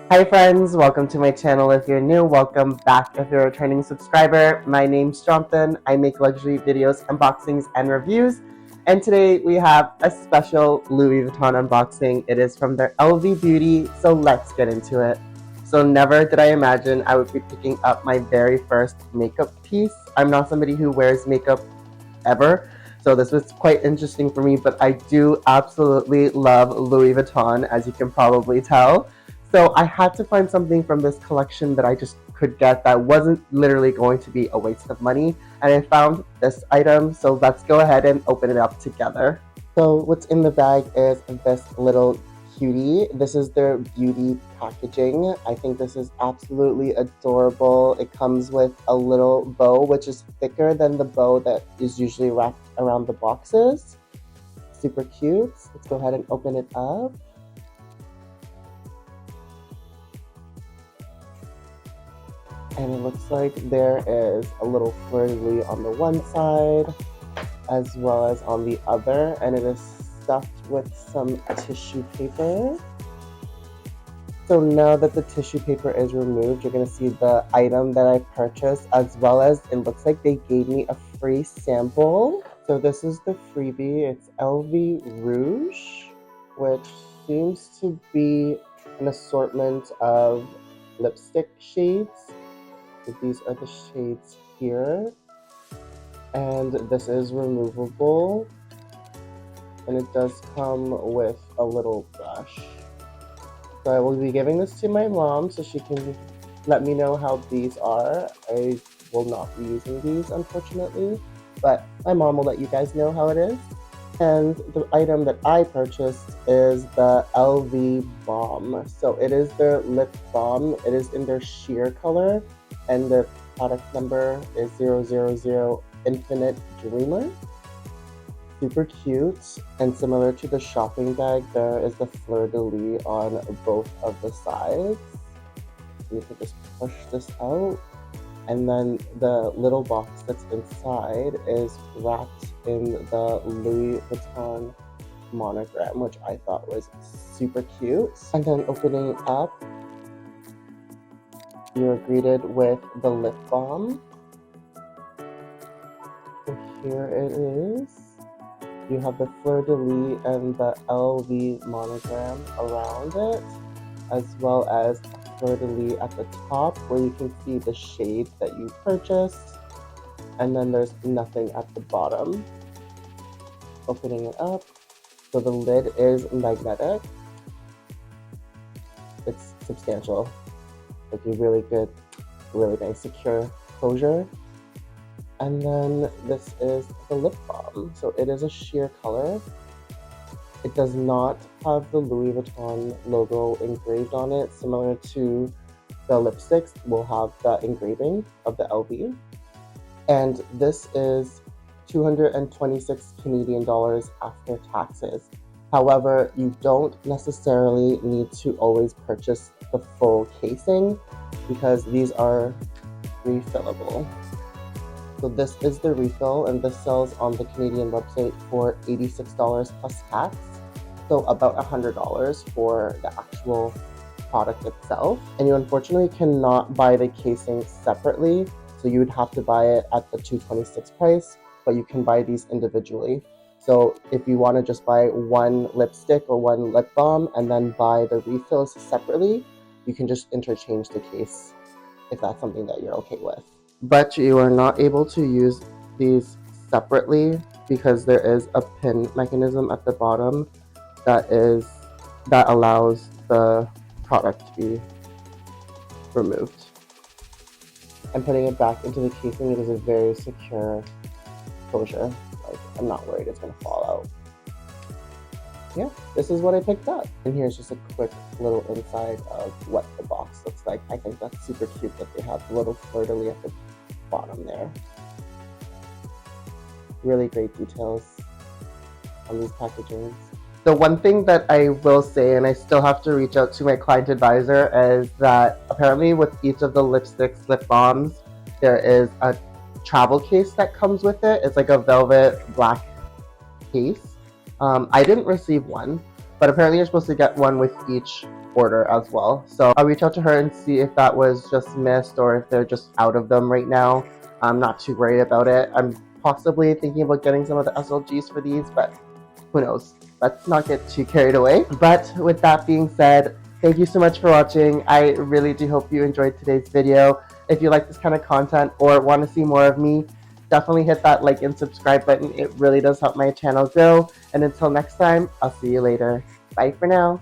Hi friends, welcome to my channel. If you're new, welcome back. If you're a returning subscriber, my name's Jonathan. I make luxury videos, unboxings, and reviews. And today we have a special Louis Vuitton unboxing. It is from their LV Beauty, so let's get into it. So never did I imagine I would be picking up my very first makeup piece. I'm not somebody who wears makeup ever. So this was quite interesting for me, but I do absolutely love Louis Vuitton, as you can probably tell. So I had to find something from this collection that I just could get that wasn't literally going to be a waste of money. And I found this item, so let's go ahead and open it up together. So what's in the bag is this little cutie. This is their beauty packaging. I think this is absolutely adorable. It comes with a little bow, which is thicker than the bow that is usually wrapped around the boxes. Super cute. Let's go ahead and open it up. And it looks like there is a little fleur-de-lis on the one side as well as on the other, and it is stuffed with some tissue paper. So now that the tissue paper is removed, you're going to see the item that I purchased, as well as it looks like they gave me a free sample. So this is the freebie. It's LV Rouge, which seems to be an assortment of lipstick shades. So these are the shades here. And this is removable. And it does come with a little brush. So I will be giving this to my mom so she can let me know how these are. I will not be using these, unfortunately, but my mom will let you guys know how it is. And the item that I purchased is the LV Balm. So it is their lip balm. It is in their sheer color, and the product number is 000 Infinite Dreamer. Super cute, and similar to the shopping bag, there is the fleur-de-lis on both of the sides. You can just push this out, and then the little box that's inside is wrapped in the Louis Vuitton monogram, which I thought was super cute. And then opening up, you're greeted with the lip balm. So here it is. You have the fleur-de-lis and the LV monogram around it, as well as a fleur-de-lis at the top where you can see the shade that you purchased, and then there's nothing at the bottom. Opening it up, so the lid is magnetic. It's substantial, like a really good, really nice secure closure. And then this is the lip balm. So it is a sheer color. It does not have the Louis Vuitton logo engraved on it, similar to the lipsticks will have the engraving of the LV. And this is 226 Canadian dollars after taxes. However, you don't necessarily need to always purchase the full casing because these are refillable. So this is the refill, and this sells on the Canadian website for $86 plus tax. So about $100 for the actual product itself. And you unfortunately cannot buy the casing separately. So you would have to buy it at the $226 price, but you can buy these individually. So if you want to just buy one lipstick or one lip balm and then buy the refills separately, you can just interchange the case if that's something that you're okay with. But you are not able to use these separately because there is a pin mechanism at the bottom that allows the product to be removed. And putting it back into the casing, it is a very secure closure. Like, I'm not worried it's gonna fall out. Yeah, this is what I picked up. And here's just a quick little inside of what the box looks like. I think that's super cute that they have the little fleur-de-lis at the bottom there. Really great details on these packagings. The one thing that I will say, and I still have to reach out to my client advisor, is that apparently with each of the lipsticks, lip balms, there is a travel case that comes with it. It's like a velvet black case. I didn't receive one, but apparently you're supposed to get one with each order as well. So I'll reach out to her and see if that was just missed or if they're just out of them right now. I'm not too worried about it. I'm possibly thinking about getting some of the SLGs for these, but who knows? Let's not get too carried away. But with that being said, thank you so much for watching. I really do hope you enjoyed today's video. If you like this kind of content or want to see more of me, definitely hit that like and subscribe button. It really does help my channel grow. And until next time, I'll see you later. Bye for now.